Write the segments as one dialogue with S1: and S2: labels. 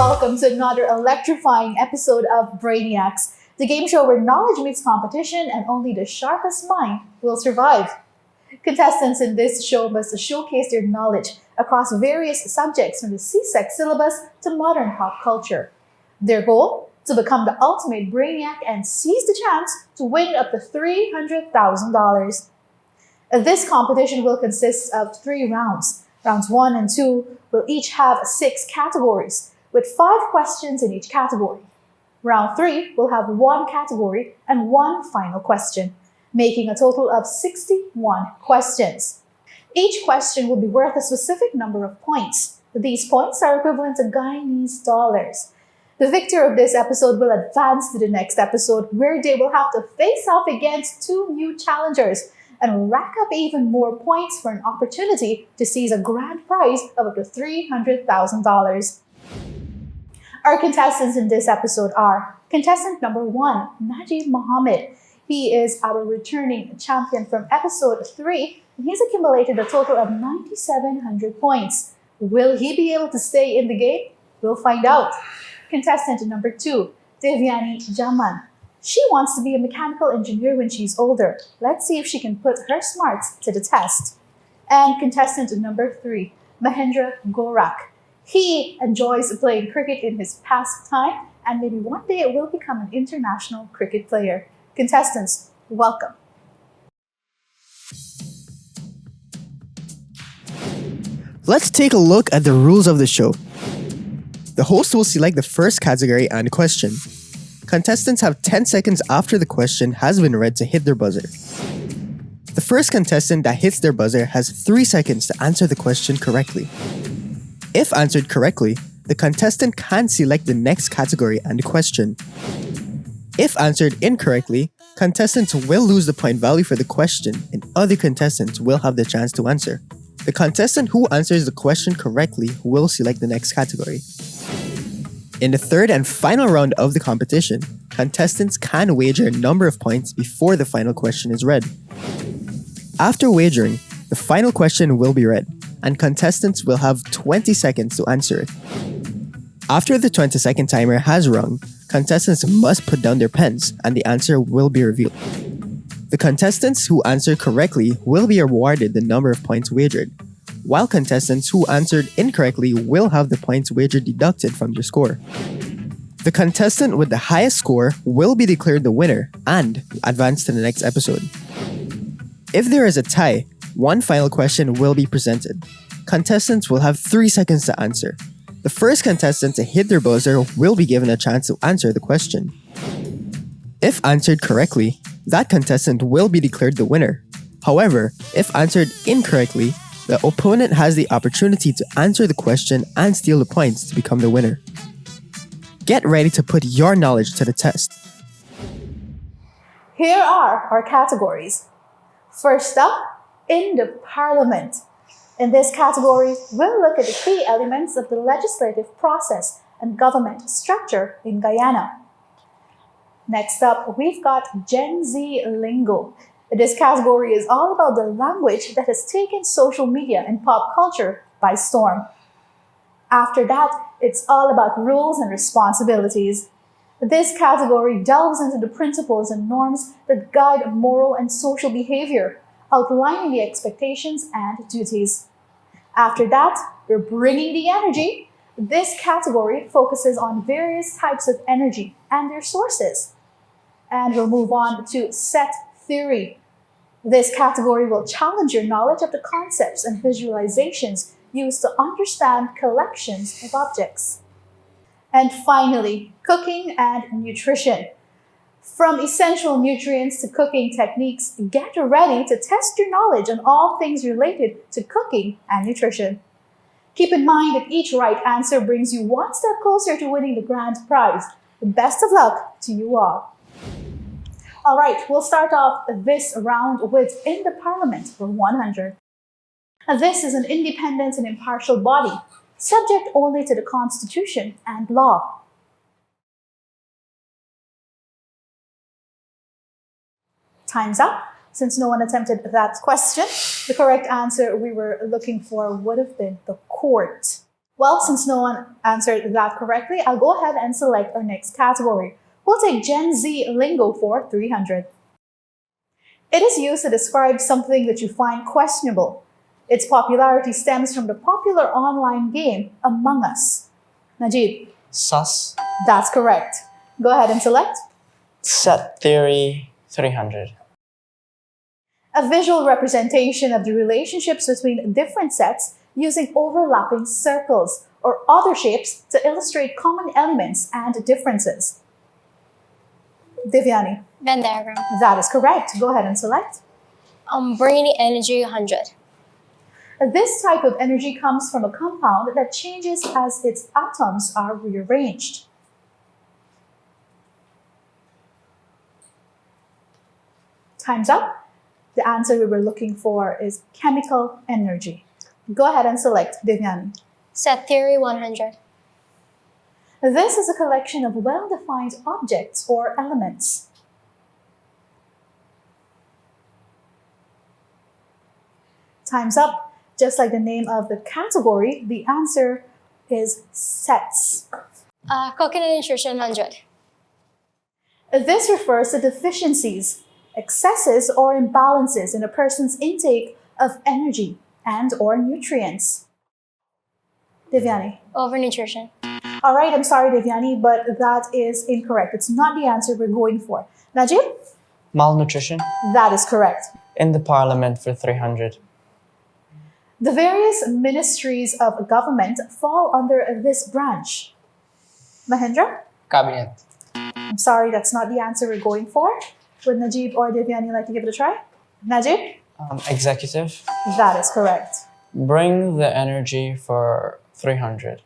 S1: welcome to another electrifying episode of Brainiacs, the game show where knowledge meets competition and only the sharpest mind will survive. Contestants in this show must showcase their knowledge across various subjects from the CSEC syllabus to modern pop culture. Their goal? To become the ultimate Brainiac and seize the chance to win up to $300,000. This competition will consist of 3 rounds. Rounds 1 and 2 will each have 6 categories, with 5 questions in each category. Round 3 will have 1 category and 1 final question, making a total of 61 questions. Each question will be worth a specific number of points. These points are equivalent to Guyanese dollars. The victor of this episode will advance to the next episode, where they will have to face off against 2 new challengers and rack up even more points for an opportunity to seize a grand prize of up to $300,000. Our contestants in this episode are contestant number 1, Najeeb Mohamed. He is our returning champion from episode 3, and he's accumulated a total of 9,700 points. Will he be able to stay in the game? We'll find out. Contestant number 2, Divyanie and Mahendra. She wants to be a mechanical engineer when she's older. Let's see if she can put her smarts to the test. And contestant number 3, Mahendra. He enjoys playing cricket in his pastime, and maybe one day it will become an international cricket player. Contestants, welcome.
S2: Let's take a look at the rules of the show. The host will select the first category and question. Contestants have 10 seconds after the question has been read to hit their buzzer. The first contestant that hits their buzzer has 3 seconds to answer the question correctly. If answered correctly, the contestant can select the next category and question. If answered incorrectly, contestants will lose the point value for the question and other contestants will have the chance to answer. The contestant who answers the question correctly will select the next category. In the third and final round of the competition, contestants can wager a number of points before the final question is read. After wagering, the final question will be read, and contestants will have 20 seconds to answer it. After the 20-second timer has rung, contestants must put down their pens and the answer will be revealed. The contestants who answer correctly will be awarded the number of points wagered, while contestants who answered incorrectly will have the points wagered deducted from their score. The contestant with the highest score will be declared the winner and advance to the next episode. If there is a tie, one final question will be presented. Contestants will have 3 seconds to answer. The first contestant to hit their buzzer will be given a chance to answer the question. If answered correctly, that contestant will be declared the winner. However, if answered incorrectly, the opponent has the opportunity to answer the question and steal the points to become the winner. Get ready to put your knowledge to the test.
S1: Here are our categories. First up, in the Parliament. In this category, we'll look at the key elements of the legislative process and government structure in Guyana. Next up, we've got Gen Z lingo. This category is all about the language that has taken social media and pop culture by storm. After that, it's all about rules and responsibilities. This category delves into the principles and norms that guide moral and social behavior, outlining the expectations and duties. After that, we're bringing the energy. This category focuses on various types of energy and their sources. And we'll move on to set theory. This category will challenge your knowledge of the concepts and visualizations used to understand collections of objects. And finally, cooking and nutrition. From essential nutrients to cooking techniques, get ready to test your knowledge on all things related to cooking and nutrition. Keep in mind that each right answer brings you one step closer to winning the grand prize. Best of luck to you all. All right, we'll start off this round with In the Parliament for 100. This is an independent and impartial body, subject only to the Constitution and law. Time's up. Since no one attempted that question, the correct answer we were looking for would have been the court. Well, since no one answered that correctly, I'll go ahead and select our next category. We'll take Gen Z lingo for 300. It is used to describe something that you find questionable. Its popularity stems from the popular online game Among Us. Najeeb,
S3: Sus.
S1: that's correct. Go ahead and select.
S3: Set theory 300.
S1: A visual representation of the relationships between different sets using overlapping circles or other shapes to illustrate common elements and differences. Divyanie,
S4: Venn diagram.
S1: that is correct. Go ahead and select.
S4: Brainy energy 100.
S1: This type of energy comes from a compound that changes as its atoms are rearranged. Time's up. The answer we were looking for is chemical energy. Go ahead and select, Divyani.
S4: Set theory 100.
S1: This is a collection of well-defined objects or elements. Time's up. Just like the name of the category, the answer is sets.
S4: Cooking and nutrition 100.
S1: This refers to deficiencies, excesses, or imbalances in a person's intake of energy and or nutrients. Divyani.
S4: Overnutrition.
S1: All right, I'm sorry, Divyani, but that is incorrect. It's not the answer we're going for. Najeeb?
S3: Malnutrition.
S1: That is correct.
S3: In the parliament for 300.
S1: The various ministries of government fall under this branch. Mahendra?
S5: Cabinet.
S1: I'm sorry, that's not the answer we're going for. Would Najeeb or Divyani like to give it a try? Najeeb?
S3: Executive.
S1: That is correct.
S3: Bring the energy for 300.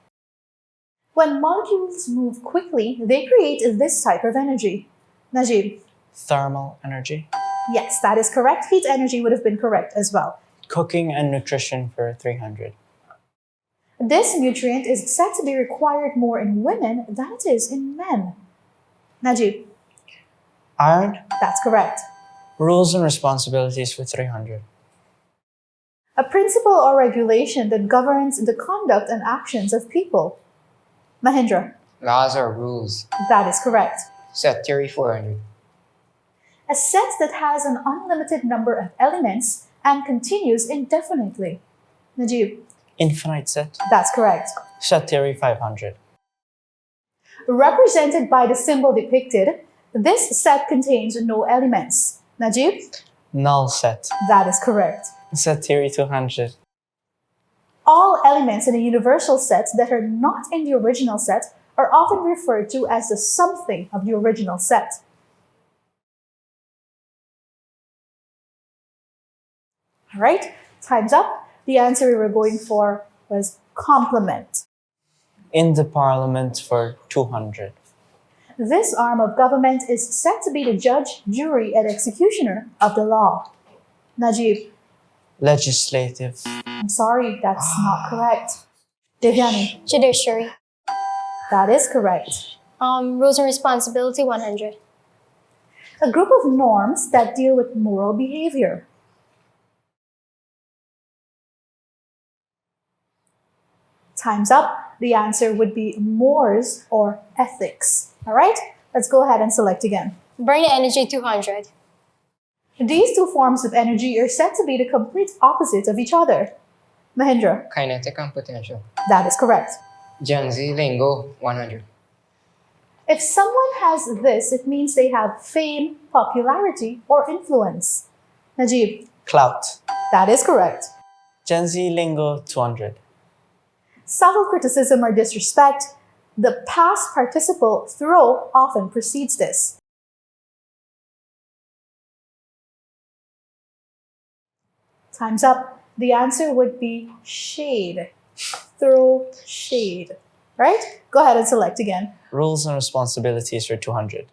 S1: When molecules move quickly, they create this type of energy. Najeeb?
S3: Thermal energy.
S1: Yes, that is correct. Heat energy would have been correct as well.
S3: Cooking and nutrition for 300.
S1: This nutrient is said to be required more in women than it is in men. Najeeb?
S3: Iron.
S1: That's correct.
S3: Rules and responsibilities for 300.
S1: A principle or regulation that governs the conduct and actions of people. Mahendra?
S5: Laws or rules.
S1: That is correct.
S5: Set theory 400.
S1: A set that has an unlimited number of elements and continues indefinitely. Najeeb?
S3: Infinite set.
S1: That's correct.
S3: Set theory 500.
S1: Represented by the symbol depicted, this set contains no elements. Najeeb?
S3: Null set.
S1: That is correct.
S3: Set theory 200.
S1: All elements in a universal set that are not in the original set are often referred to as the something of the original set. All right, time's up. The answer we were going for was complement.
S3: In the parliament for 200.
S1: This arm of government is said to be the judge, jury, and executioner of the law. Najeeb?
S3: Legislative.
S1: I'm sorry, that's not correct. Divyani?
S4: Judiciary.
S1: That is correct.
S4: Rules and responsibility 100.
S1: A group of norms that deal with moral behavior. Time's up. The answer would be mores or ethics. All right, let's go ahead and select again.
S4: Brainy energy 200.
S1: These two forms of energy are said to be the complete opposites of each other. Mahendra?
S5: Kinetic and potential.
S1: That is correct.
S5: Gen Z lingo 100.
S1: If someone has this, it means they have fame, popularity, or influence. Najeeb?
S3: Clout.
S1: That is correct.
S3: Gen Z lingo 200.
S1: Subtle criticism or disrespect, the past participle throw often precedes this. Time's up. The answer would be shade. Throw shade. Right? Go ahead and select again.
S3: Rules and responsibilities for 200.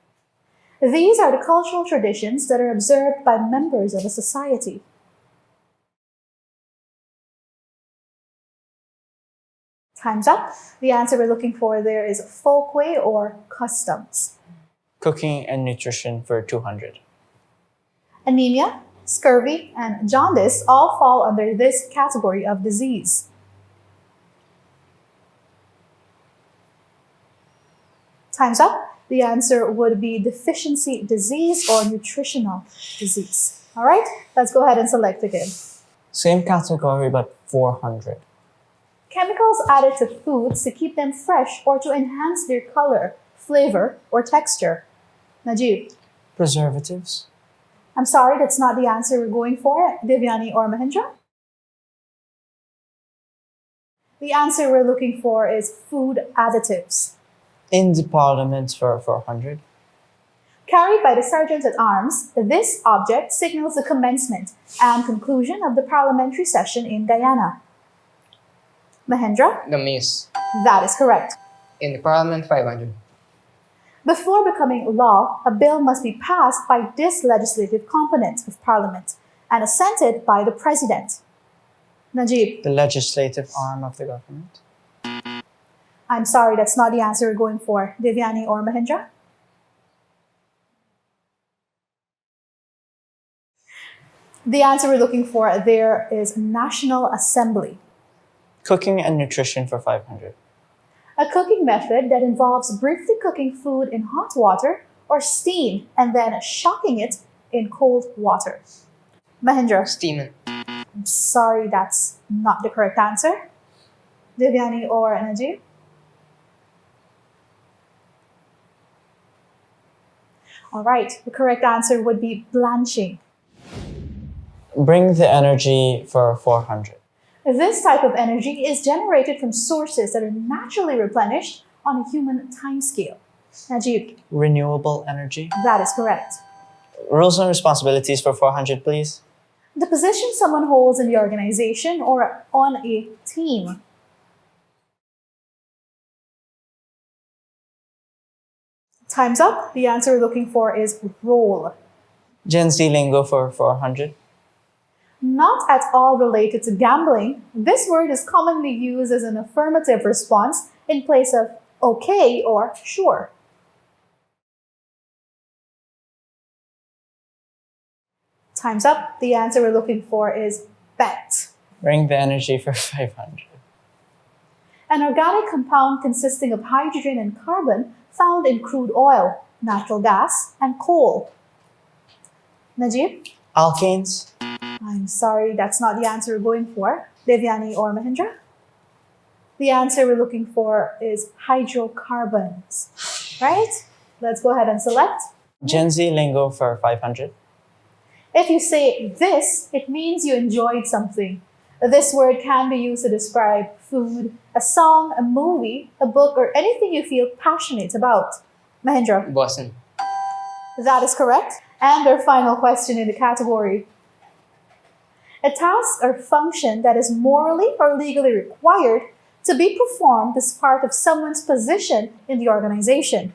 S1: These are the cultural traditions that are observed by members of a society. Time's up. The answer we're looking for there is folkway or customs.
S3: Cooking and nutrition for 200.
S1: Anemia, scurvy, and jaundice all fall under this category of disease. Time's up. The answer would be deficiency disease or nutritional disease. All right, let's go ahead and select again.
S3: Same category, but 400.
S1: Chemicals added to foods to keep them fresh or to enhance their color, flavor, or texture. Najeeb,
S3: Preservatives.
S1: I'm sorry, that's not the answer we're going for. Divyanie or Mahendra? The answer we're looking for is food additives.
S3: In the parliament for 400.
S1: Carried by the sergeant at arms, this object signals the commencement and conclusion of the parliamentary session in Guyana. Mahendra?
S5: The mace.
S1: That is correct.
S5: In the parliament, 500.
S1: Before becoming law, a bill must be passed by this legislative component of parliament and assented by the president. Najeeb,
S3: The legislative arm of the government.
S1: I'm sorry, that's not the answer we're going for. Divyanie or Mahendra? The answer we're looking for there is National Assembly.
S3: Cooking and nutrition for 500.
S1: A cooking method that involves briefly cooking food in hot water or steam and then shocking it in cold water. Mahendra,
S5: Steaming.
S1: I'm sorry, that's not the correct answer. Divyani or Najeeb? All right, the correct answer would be blanching.
S3: Bring the energy for 400.
S1: This type of energy is generated from sources that are naturally replenished on a human timescale. Najeeb,
S3: Renewable energy.
S1: that is correct.
S3: Roles and responsibilities for 400, please.
S1: The position someone holds in the organization or on a team. Time's up. The answer we're looking for is role.
S3: Gen Z lingo for 400.
S1: Not at all related to gambling, this word is commonly used as an affirmative response in place of okay or sure. Time's up. The answer we're looking for is bet.
S3: Bring the energy for 500.
S1: An organic compound consisting of hydrogen and carbon found in crude oil, natural gas, and coal. Najeeb?
S3: Alkanes.
S1: I'm sorry, that's not the answer we're going for. Divyani or Mahendra? The answer we're looking for is hydrocarbons. Right? Let's go ahead and select.
S3: Gen Z lingo for 500.
S1: If you say this, it means you enjoyed something. This word can be used to describe food, a song, a movie, a book, or anything you feel passionate about. Mahendra?
S5: Boston.
S1: That is correct. And our final question in the category. A task or function that is morally or legally required to be performed as part of someone's position in the organization.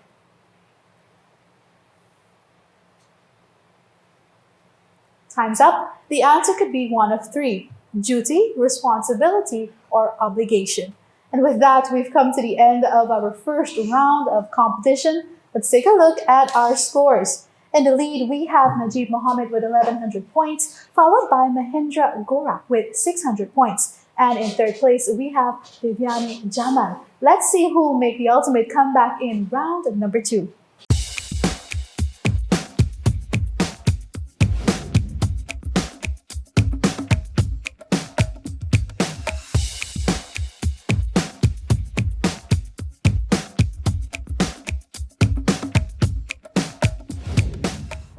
S1: Time's up. The answer could be one of three: duty, responsibility, or obligation. And with that, we've come to the end of our first round of competition. Let's take a look at our scores. In the lead, we have Najeeb Mohamed with 1,100 points, followed by Mahendra Gora with 600 points. And in third place, we have Divyani Jamal. Let's see who will make the ultimate comeback in round number 2.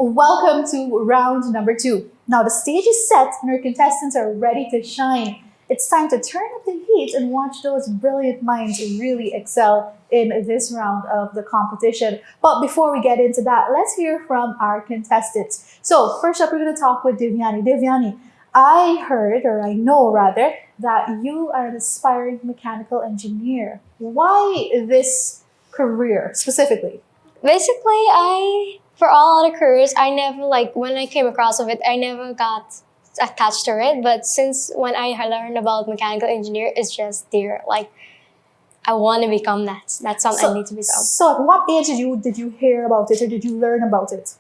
S1: Welcome to round number 2. Now the stage is set and our contestants are ready to shine. It's time to turn up the heat and watch those brilliant minds really excel in this round of the competition. But before we get into that, let's hear from our contestants. So first up, we're going to talk with Divyani. Divyani, I heard, or I know rather, that you are an aspiring mechanical engineer. Why this career specifically?
S4: Basically, for all other careers, I never, when I came across of it, I never got attached to it. But since when I learned about mechanical engineer, it's just there. I want to become that. That's something I need to become.
S1: So at what age did you hear about it or did you learn about it?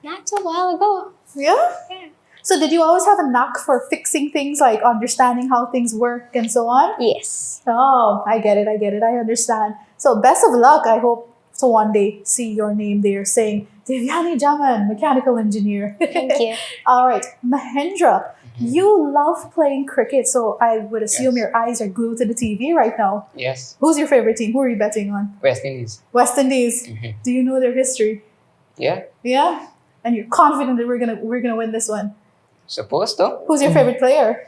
S4: Not so while ago.
S1: Yeah?
S4: Yeah.
S1: So did you always have a knack for fixing things, like understanding how things work and so on?
S4: Yes.
S1: Oh, I get it, I understand. So best of luck, I hope, to one day see your name there saying, Divyanie Jaman, mechanical engineer.
S4: Thank you.
S1: All right, Mahendra, you love playing cricket, so I would assume
S5: Yes.
S1: your eyes are glued to the TV right now.
S5: Yes.
S1: Who's your favorite team? Who are you betting on?
S5: West Indies.
S1: West Indies.
S5: Mhm.
S1: Do you know their history?
S5: Yeah.
S1: Yeah? And you're confident that we're gonna win this one.
S5: Supposed to.
S1: Who's your favorite player?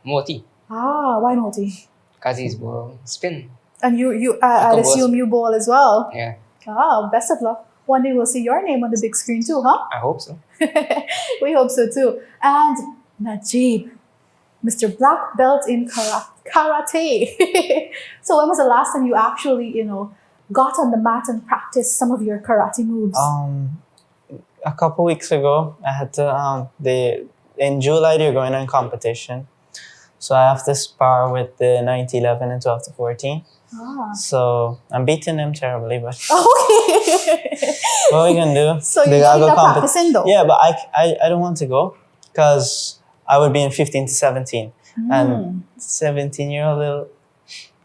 S5: Moti.
S1: Ah, why not he?
S5: Because he's ball spin.
S1: And I'd
S5: Combo.
S1: assume you bowl as well.
S5: Yeah.
S1: Ah, best of luck. One day we'll see your name on the big screen too, huh?
S5: I hope so.
S1: We hope so too. And Najeeb, Mr. Black Belt in karate. So when was the last time you actually, got on the mat and practiced some of your karate moves?
S3: A couple weeks ago, I had to. In July they're going on competition, so I have to spar with the 9-11 and 12-14.
S1: Ah.
S3: So I'm beating them terribly, but
S1: Okay.
S3: what are we gonna do?
S1: So
S3: They
S1: you're
S3: gotta
S1: not
S3: go
S1: practicing though?
S3: Yeah, but I don't want to go because I would be in 15 to 17, and 17-year-old little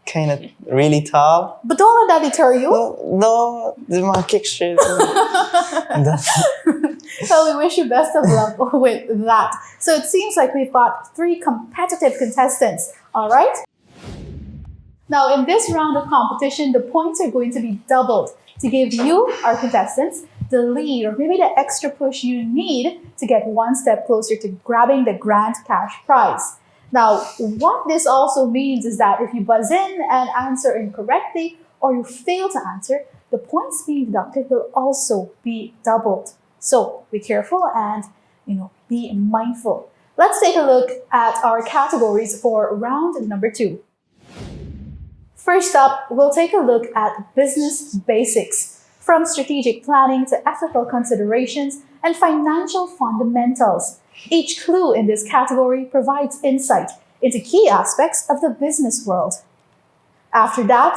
S3: kind of really tall.
S1: But don't let that deter you.
S3: No, my kick straight.
S1: So we wish you best of luck with that. So it seems like we've got 3 competitive contestants, all right? Now in this round of competition, the points are going to be doubled to give you, our contestants, the lead or maybe the extra push you need to get one step closer to grabbing the grand cash prize. Now, what this also means is that if you buzz in and answer incorrectly or you fail to answer, the points being deducted will also be doubled. So be careful and, be mindful. Let's take a look at our categories for round number 2. First up, we'll take a look at business basics, from strategic planning to ethical considerations and financial fundamentals. Each clue in this category provides insight into key aspects of the business world. After that,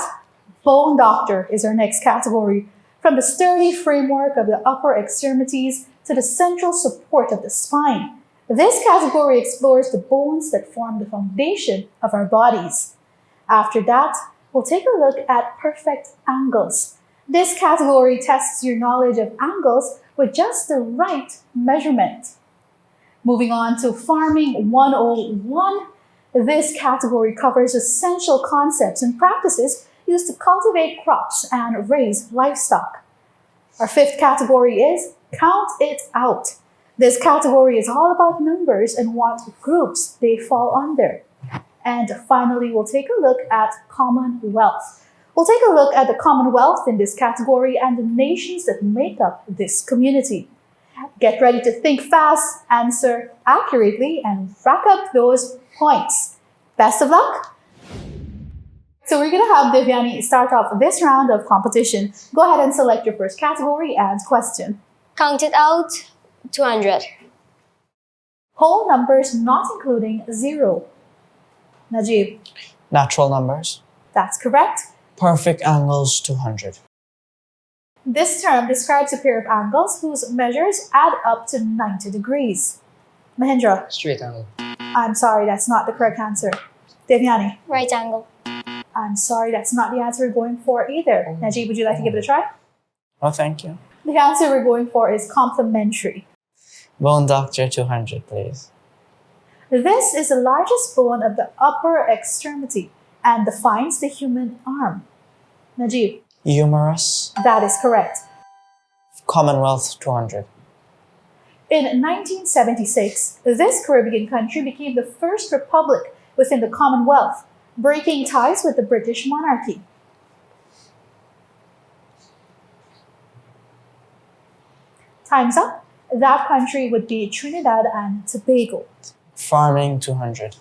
S1: bone doctor is our next category, from the sturdy framework of the upper extremities to the central support of the spine. This category explores the bones that form the foundation of our bodies. After that, we'll take a look at perfect angles. This category tests your knowledge of angles with just the right measurement. Moving on to Farming 101, this category covers essential concepts and practices used to cultivate crops and raise livestock. Our 5th category is Count It Out. This category is all about numbers and what groups they fall under. And finally, we'll take a look at Commonwealth. We'll take a look at the Commonwealth in this category and the nations that make up this community. Get ready to think fast, answer accurately, and rack up those points. Best of luck! So we're going to have Divyanie start off this round of competition. Go ahead and select your first category and question.
S4: Count it out, 200.
S1: Whole numbers not including 0. Najeeb,
S3: Natural numbers.
S1: that's correct.
S3: Perfect angles, 200.
S1: This term describes a pair of angles whose measures add up to 90 degrees. Mahendra,
S5: Straight angle.
S1: I'm sorry, that's not the correct answer. Divyanie,
S4: Right angle.
S1: I'm sorry, that's not the answer we're going for either. Najeeb, would you like to give it a try?
S3: Oh, thank you.
S1: The answer we're going for is complementary.
S3: Bone doctor, 200, please.
S1: This is the largest bone of the upper extremity and defines the human arm. Najeeb,
S3: Humerus.
S1: that is correct.
S3: Commonwealth, 200.
S1: In 1976, this Caribbean country became the first republic within the Commonwealth, breaking ties with the British monarchy. Time's up. That country would be Trinidad and Tobago.
S3: Farming, 200.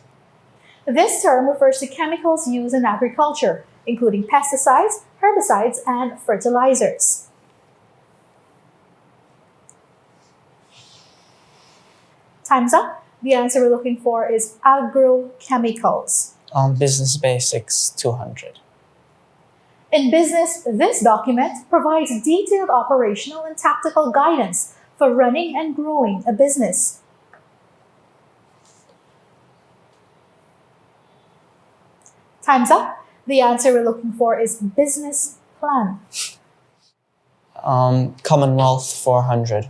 S1: This term refers to chemicals used in agriculture, including pesticides, herbicides, and fertilizers. Time's up. The answer we're looking for is agrochemicals.
S3: Business basics, 200.
S1: In business, this document provides detailed operational and tactical guidance for running and growing a business. Time's up. The answer we're looking for is business plan.
S3: Commonwealth 400.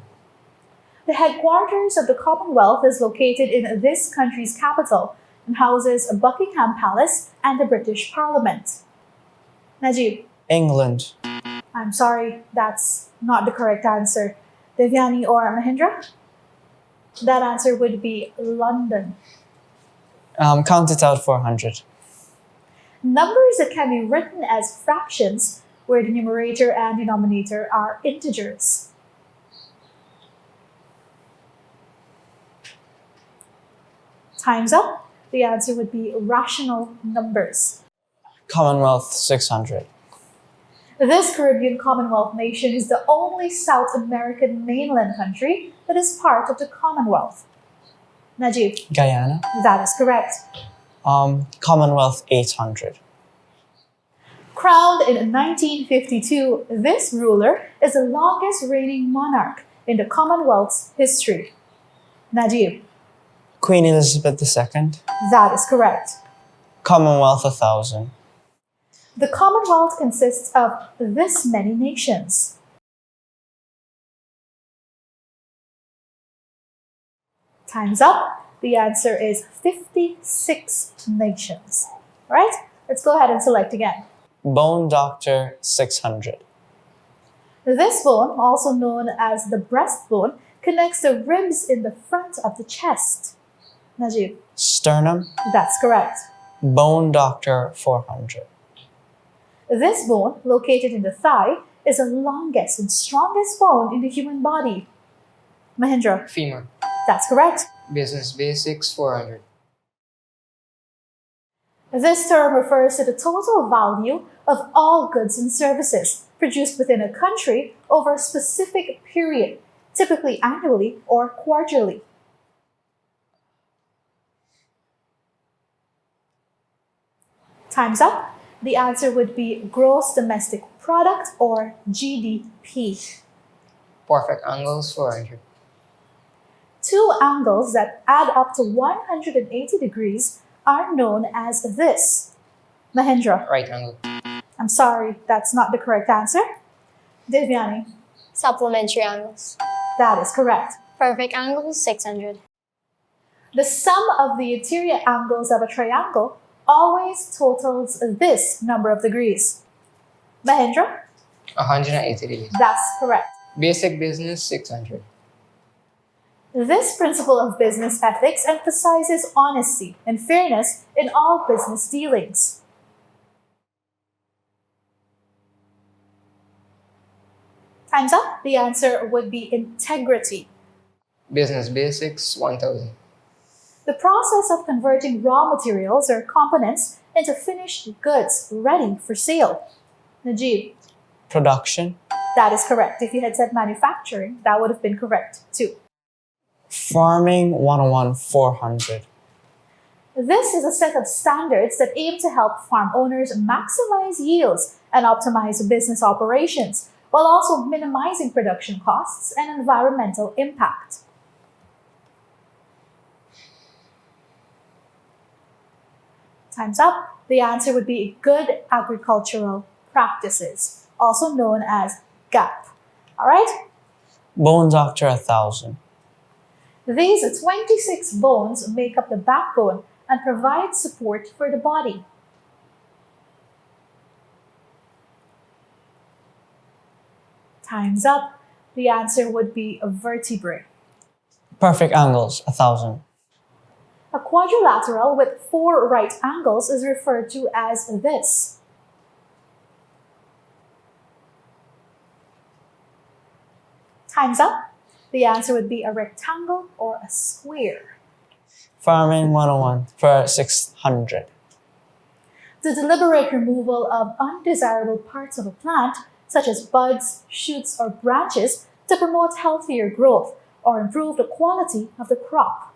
S1: The headquarters of the Commonwealth is located in this country's capital and houses Buckingham Palace and the British Parliament. Najeeb,
S3: England.
S1: I'm sorry, that's not the correct answer. Divyanie or Mahendra? That answer would be London.
S3: Count it out 400.
S1: Numbers that can be written as fractions, where the numerator and denominator are integers. Time's up. The answer would be rational numbers.
S3: Commonwealth 600.
S1: This Caribbean Commonwealth nation is the only South American mainland country that is part of the Commonwealth. Najeeb,
S3: Guyana.
S1: that is correct.
S3: Commonwealth 800.
S1: Crowned in 1952, this ruler is the longest reigning monarch in the Commonwealth's history. Najeeb,
S3: Queen Elizabeth II.
S1: that is correct.
S3: Commonwealth 1000.
S1: The Commonwealth consists of this many nations. Time's up. The answer is 56 nations. All right, let's go ahead and select again.
S3: Bone Doctor 600.
S1: This bone, also known as the breastbone, connects the ribs in the front of the chest. Najeeb,
S3: Sternum.
S1: that's correct.
S3: Bone Doctor 400.
S1: This bone, located in the thigh, is the longest and strongest bone in the human body. Mahendra,
S5: Femur.
S1: that's correct.
S5: Business Basics 400.
S1: This term refers to the total value of all goods and services produced within a country over a specific period, typically annually or quarterly. Time's up. The answer would be gross domestic product or GDP.
S5: Perfect Angles 400.
S1: Two angles that add up to 180 degrees are known as this. Mahendra,
S5: Right angle.
S1: I'm sorry, that's not the correct answer. Divyanie,
S4: Supplementary angles.
S1: that is correct.
S4: Perfect angles 600.
S1: The sum of the interior angles of a triangle always totals this number of degrees. Mahendra,
S5: 180 degrees.
S1: that's correct.
S5: Basic Business 600.
S1: This principle of business ethics emphasizes honesty and fairness in all business dealings. Time's up. The answer would be integrity.
S5: Business Basics 1000.
S1: The process of converting raw materials or components into finished goods ready for sale. Najeeb,
S3: Production.
S1: that is correct. If you had said manufacturing, that would have been correct too.
S3: Farming 101 400.
S1: This is a set of standards that aim to help farm owners maximize yields and optimize business operations, while also minimizing production costs and environmental impact. Time's up. The answer would be good agricultural practices, also known as GAP. All right?
S3: Bone Doctor 1000.
S1: These 26 bones make up the backbone and provide support for the body. Time's up. The answer would be a vertebrae.
S3: Perfect Angles 1000.
S1: A quadrilateral with 4 right angles is referred to as this. Time's up. The answer would be a rectangle or a square.
S3: Farming 101 for 600.
S1: The deliberate removal of undesirable parts of a plant, such as buds, shoots, or branches, to promote healthier growth or improve the quality of the crop.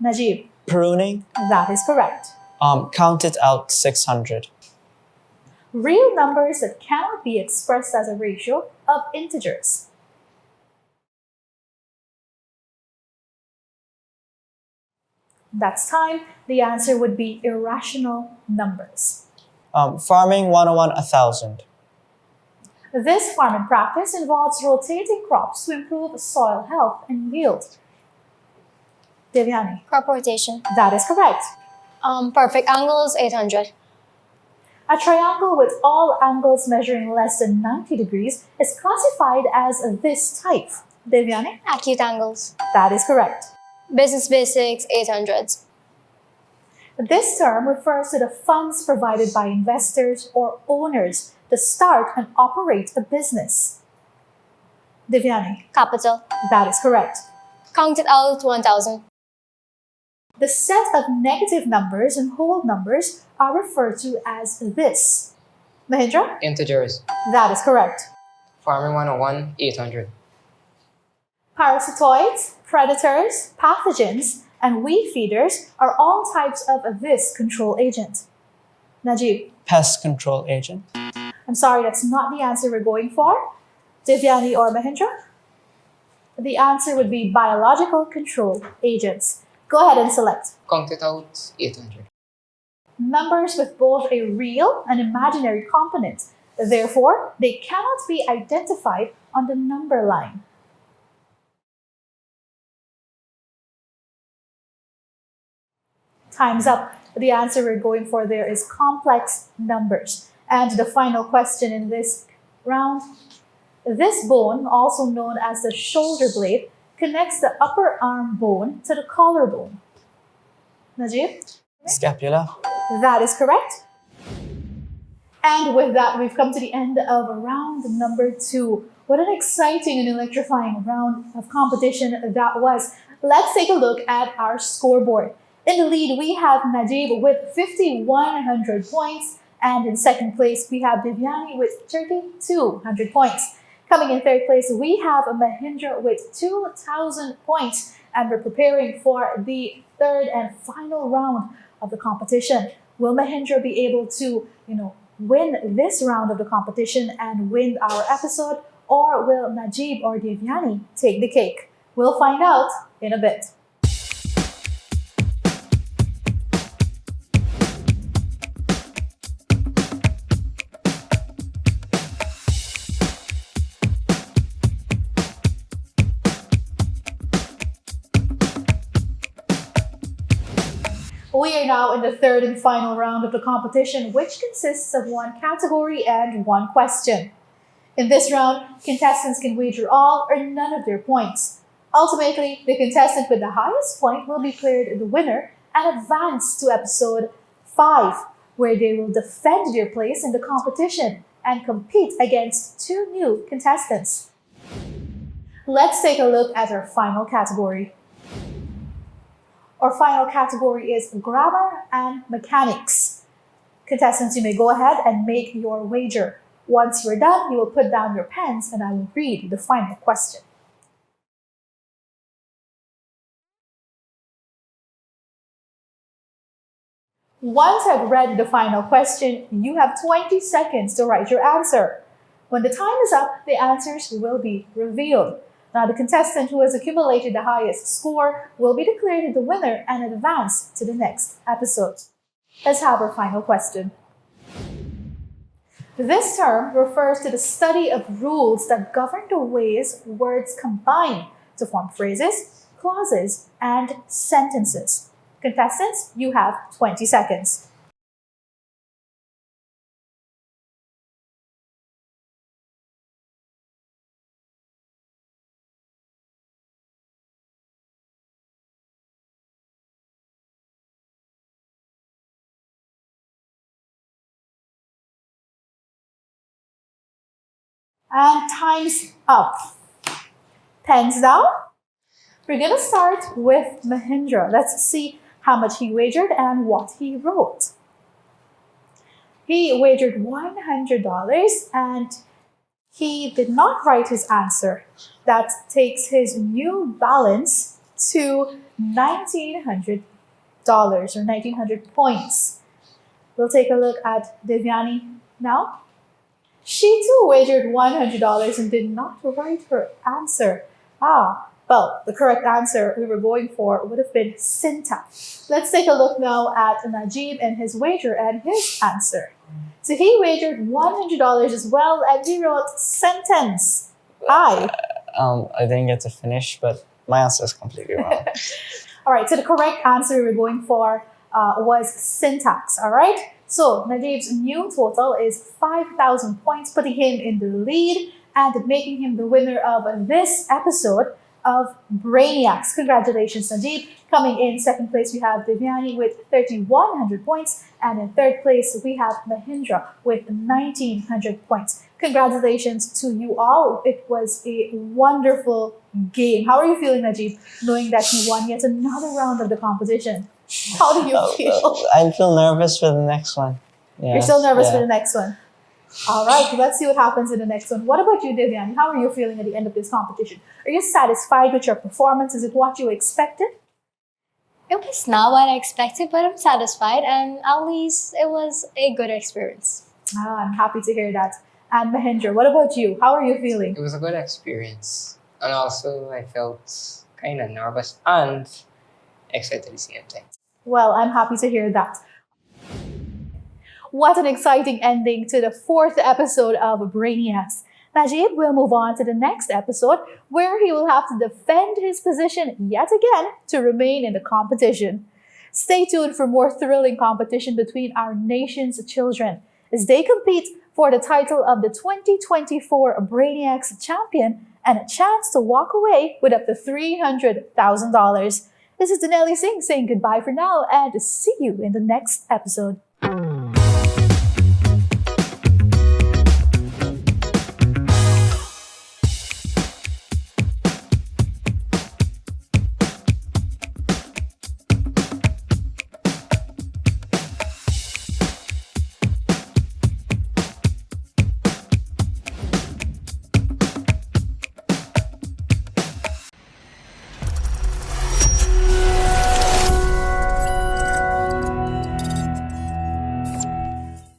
S1: Najeeb,
S3: Pruning.
S1: that is correct.
S3: Count it out 600.
S1: Real numbers that cannot be expressed as a ratio of integers. That's time. The answer would be irrational numbers.
S3: Farming 101 1000.
S1: This farming practice involves rotating crops to improve soil health and yield. Divyani,
S4: Crop rotation.
S1: that is correct.
S4: Perfect angles, 800.
S1: A triangle with all angles measuring less than 90 degrees is classified as this type. Divyani,
S4: Acute angles.
S1: that is correct.
S4: Business basics, 800.
S1: This term refers to the funds provided by investors or owners to start and operate a business. Divyani,
S4: Capital.
S1: that is correct.
S4: Count it out, 1000.
S1: The set of negative numbers and whole numbers are referred to as this. Mahendra,
S5: Integers.
S1: that is correct.
S5: Farming 101, 800.
S1: Parasitoids, predators, pathogens, and weed feeders are all types of this control agent. Najeeb,
S3: Pest control agent.
S1: I'm sorry, that's not the answer we're going for. Divyani or Mahendra? The answer would be biological control agents. Go ahead and select.
S5: Count it out, 800.
S1: Numbers with both a real and imaginary component. Therefore, they cannot be identified on the number line. Time's up. The answer we're going for there is complex numbers. And the final question in this round. This bone, also known as the shoulder blade, connects the upper arm bone to the collarbone. Najeeb?
S3: Scapula.
S1: That is correct. And with that, we've come to the end of round number 2. What an exciting and electrifying round of competition that was. Let's take a look at our scoreboard. In the lead, we have Najeeb with 5,100 points. And in second place, we have Divyani with 3,200 points. Coming in third place, we have Mahendra with 2,000 points. And we're preparing for the third and final round of the competition. Will Mahendra be able to, win this round of the competition and win our episode? Or will Najeeb or Divyani take the cake? We'll find out in a bit. We are now in the third and final round of the competition, which consists of one category and one question. In this round, contestants can wager all or none of their points. Ultimately, the contestant with the highest point will be declared the winner and advance to episode 5, where they will defend their place in the competition and compete against 2 new contestants. Let's take a look at our final category. Our final category is grammar and mechanics. Contestants, you may go ahead and make your wager. Once you're done, you will put down your pens and I will read the final question. Once I've read the final question, you have 20 seconds to write your answer. When the time is up, the answers will be revealed. Now, the contestant who has accumulated the highest score will be declared the winner and advance to the next episode. Let's have our final question. This term refers to the study of rules that govern the ways words combine to form phrases, clauses, and sentences. Contestants, you have 20 seconds. And time's up. Pens down. We're going to start with Mahendra. Let's see how much he wagered and what he wrote. He wagered $100 and he did not write his answer. That takes his new balance to $1,900 or 1,900 points. We'll take a look at Divyani now. She too wagered $100 and did not write her answer. Well, the correct answer we were going for would have been syntax. Let's take a look now at Najeeb and his wager and his answer. So he wagered $100 as well, and he wrote sentence. I.
S3: I didn't get to finish, but my answer is completely wrong.
S1: All right, so the correct answer we were going for was syntax. All right, so Najeeb's new total is 5,000 points, putting him in the lead and making him the winner of this episode of Brainiacs. Congratulations, Najeeb. Coming in second place, we have Divyanie with 3,100 points, and in third place, we have Mahendra with 1,900 points. Congratulations to you all. It was a wonderful game. How are you feeling, Najeeb, knowing that you won yet another round of the competition? How do you feel?
S3: I feel nervous for the next one. Yeah,
S1: You're still nervous for the next one. All right, let's see what happens in the next one. What about you, Divyanie? How are you feeling at the end of this competition? Are you satisfied with your performance? Is it what you expected?
S4: It was not what I expected, but I'm satisfied, and at least it was a good experience.
S1: I'm happy to hear that. And Mahendra, what about you? How are you feeling?
S5: It was a good experience. And also, I felt kind of nervous and excited at the same time.
S1: Well, I'm happy to hear that. What an exciting ending to the fourth episode of Brainiacs. Najeeb will move on to the next episode where he will have to defend his position yet again to remain in the competition. Stay tuned for more thrilling competition between our nation's children as they compete for the title of the 2024 Brainiacs champion and a chance to walk away with up to $300,000. This is Danelli Singh saying goodbye for now and see you in the next episode.